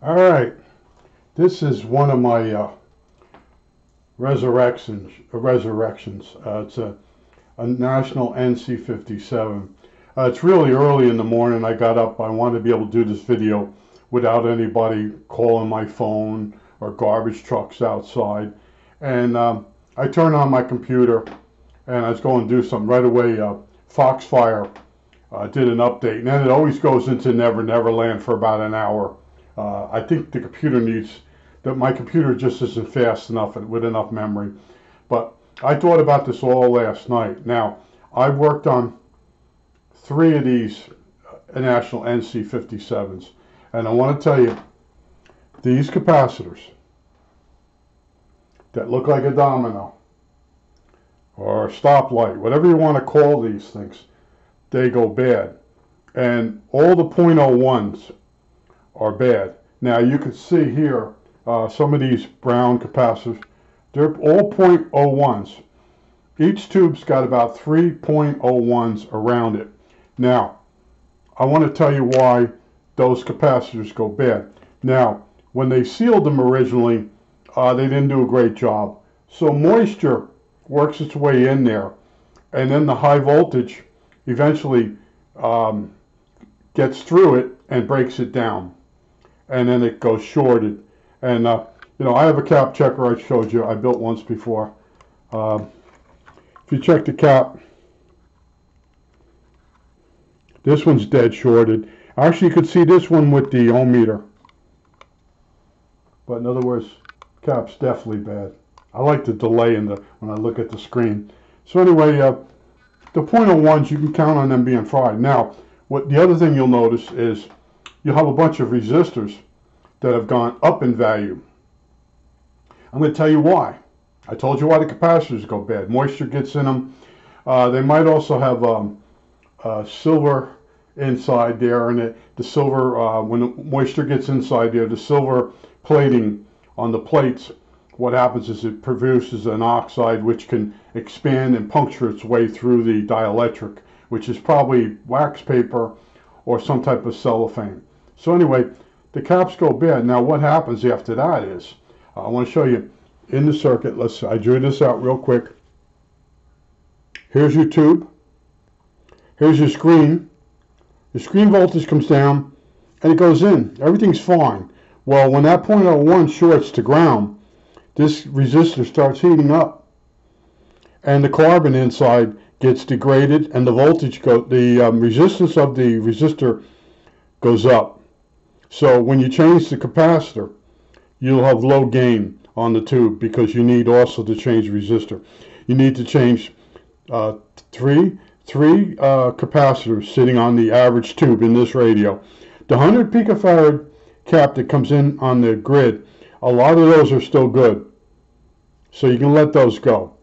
All right, this is one of my resurrections. It's a national NC57. It's really early in the morning. I got up. I wanted to be able to do this video without anybody calling my phone or garbage trucks outside. And I turned on my computer and I was going to do something right away. Foxfire did an update, and then it always goes into Never Never Land for about an hour. I think the computer needs that. My computer just isn't fast enough with enough memory. But I thought about this all last night. Now, I worked on 3 of these national NC57s, and I want to tell you, these capacitors that look like a domino or a stoplight, whatever you want to call these things, they go bad. And all the .01s are bad. Now you can see here some of these brown capacitors, they're all .01s. Each tube's got about 3 .01s around it. Now I want to tell you why those capacitors go bad. Now when they sealed them originally, they didn't do a great job. So moisture works its way in there, and then the high voltage eventually gets through it and breaks it down, and then it goes shorted. And you know, I have a cap checker. I showed you I built once before. If you check the cap, this one's dead shorted. Actually, you could see this one with the ohm meter, but in other words, cap's definitely bad. I like the delay in when I look at the screen. So anyway, the .01s, you can count on them being fried. Now, what the other thing you'll notice is you'll have a bunch of resistors that have gone up in value. I'm going to tell you why. I told you why the capacitors go bad. Moisture gets in them. They might also have silver inside there, and the silver, when the moisture gets inside there, the silver plating on the plates, what happens is it produces an oxide which can expand and puncture its way through the dielectric, which is probably wax paper or some type of cellophane. So anyway, the caps go bad. Now what happens after that is, I want to show you in the circuit. I drew this out real quick. Here's your tube. Here's your screen. The screen voltage comes down and it goes in. Everything's fine. Well, when that .01 shorts to ground, this resistor starts heating up, and the carbon inside gets degraded, and the voltage resistance of the resistor goes up. So when you change the capacitor, you'll have low gain on the tube because you need also to change resistor. You need to change three capacitors sitting on the average tube in this radio. The 100 picofarad cap that comes in on the grid, a lot of those are still good, so you can let those go.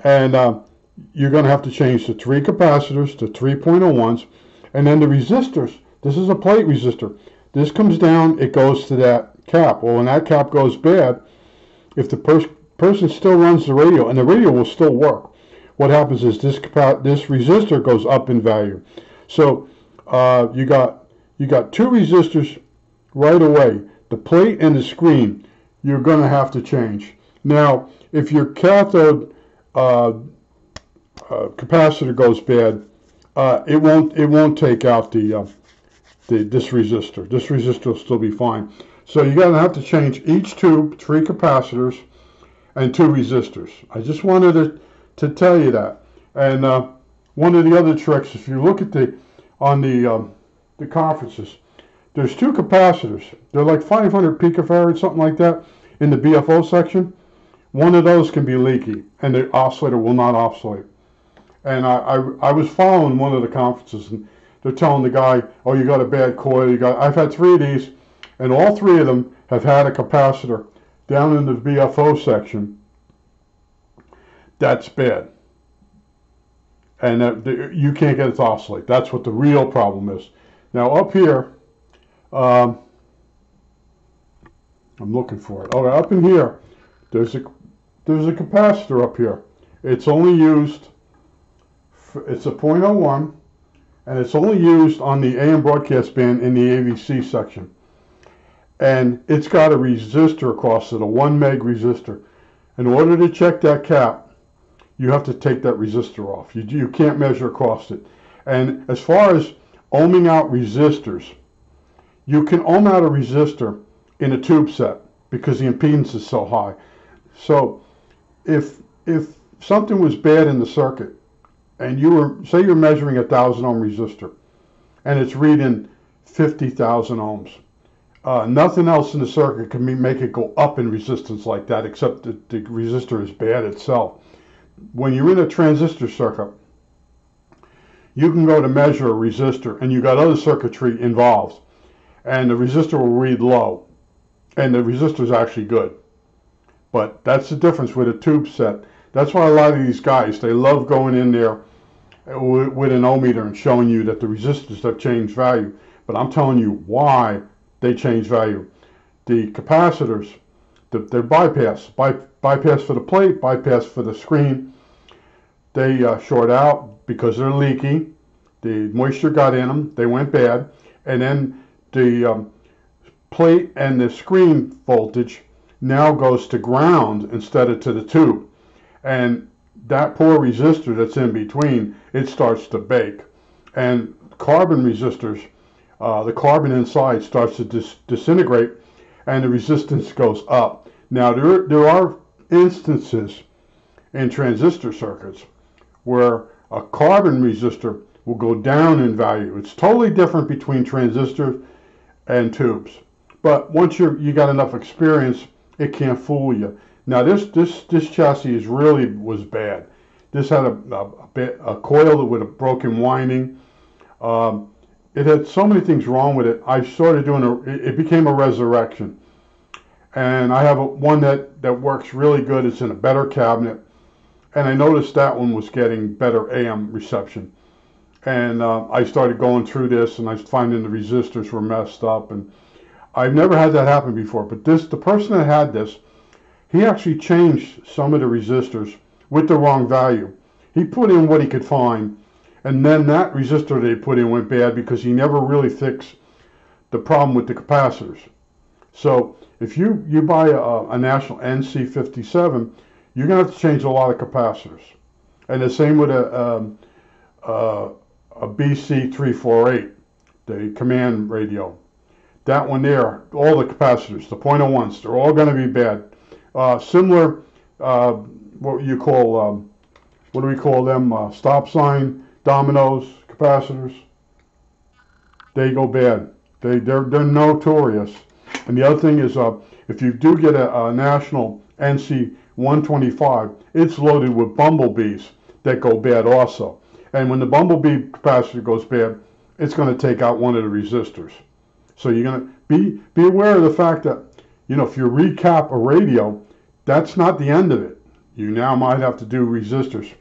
And you're going to have to change the 3 capacitors to 3 .01s, and then the resistors. This is a plate resistor. This comes down, it goes to that cap. Well, when that cap goes bad, if the person still runs the radio, and the radio will still work, what happens is this resistor goes up in value. So you got 2 resistors right away. The plate and the screen, you're going to have to change. Now, if your cathode capacitor goes bad, it won't take out this resistor. This resistor will still be fine. So you're going to have to change each tube, 3 capacitors and 2 resistors. I just wanted to tell you that. And one of the other tricks, if you look at the conferences, there's 2 capacitors. They're like 500 picofarad, something like that, in the BFO section. One of those can be leaky, and the oscillator will not oscillate. And I was following one of the conferences, and they're telling the guy, oh, you got a bad coil. I've had 3 of these, and all 3 of them have had a capacitor down in the BFO section. That's bad. And you can't get it to oscillate. That's what the real problem is. Now up here, I'm looking for it. Okay, up in here, there's a capacitor up here. It's only used, it's a .01, and it's only used on the AM broadcast band in the AVC section. and it's got a resistor across it, a 1 meg resistor. In order to check that cap, you have to take that resistor off. You can't measure across it. And as far as ohming out resistors, you can ohm out a resistor in a tube set because the impedance is so high. So if something was bad in the circuit, and say you're measuring a 1,000 ohm resistor, and it's reading 50,000 ohms, nothing else in the circuit can make it go up in resistance like that, except that the resistor is bad itself. When you're in a transistor circuit, you can go to measure a resistor, and you got other circuitry involved, and the resistor will read low, and the resistor is actually good. But that's the difference with a tube set. That's why a lot of these guys, they love going in there with an ohm meter and showing you that the resistors have changed value. But I'm telling you why they change value. The capacitors, they're bypass for the plate, bypass for the screen. They short out because they're leaky. The moisture got in them, they went bad, and then the plate and the screen voltage now goes to ground instead of to the tube. And that poor resistor that's in between, it starts to bake. And carbon resistors, the carbon inside starts to disintegrate, and the resistance goes up. Now there are instances in transistor circuits where a carbon resistor will go down in value. It's totally different between transistors and tubes. But once you got enough experience, it can't fool you. Now this chassis was bad. This had a coil with a broken winding. It had so many things wrong with it. I started doing it became a resurrection. And I have one that works really good. It's in a better cabinet. And I noticed that one was getting better AM reception. And I started going through this, and I was finding the resistors were messed up. And I've never had that happen before. But the person that had this, he actually changed some of the resistors with the wrong value. He put in what he could find, and then that resistor that he put in went bad because he never really fixed the problem with the capacitors. So if you buy a National NC57, you're going to have to change a lot of capacitors. And the same with a BC348, the command radio. That one there, all the capacitors, the 0.01s, they're all going to be bad. Similar, what do we call them? Stop sign, dominoes, capacitors. They go bad. They're notorious. And the other thing is, if you do get a National NC125, it's loaded with bumblebees that go bad also. And when the bumblebee capacitor goes bad, it's going to take out one of the resistors. So you're going to be aware of the fact that, if you recap a radio, that's not the end of it. You now might have to do resistors,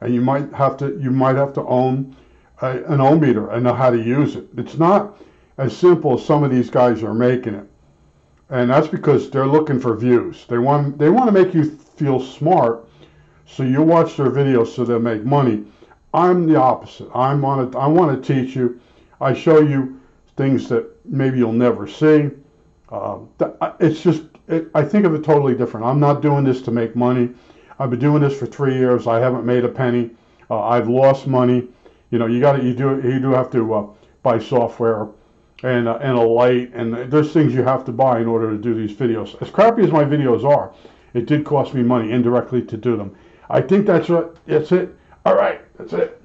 and you might have to own an ohm meter and know how to use it. It's not as simple as some of these guys are making it, and that's because they're looking for views. They want to make you feel smart, so you watch their videos so they'll make money. I'm the opposite. I want to teach you. I show you things that maybe you'll never see. I think of it totally different. I'm not doing this to make money. I've been doing this for 3 years. I haven't made a penny. I've lost money. You do have to buy software and a light, and there's things you have to buy in order to do these videos. As crappy as my videos are, it did cost me money indirectly to do them. I think that's it. All right, that's it.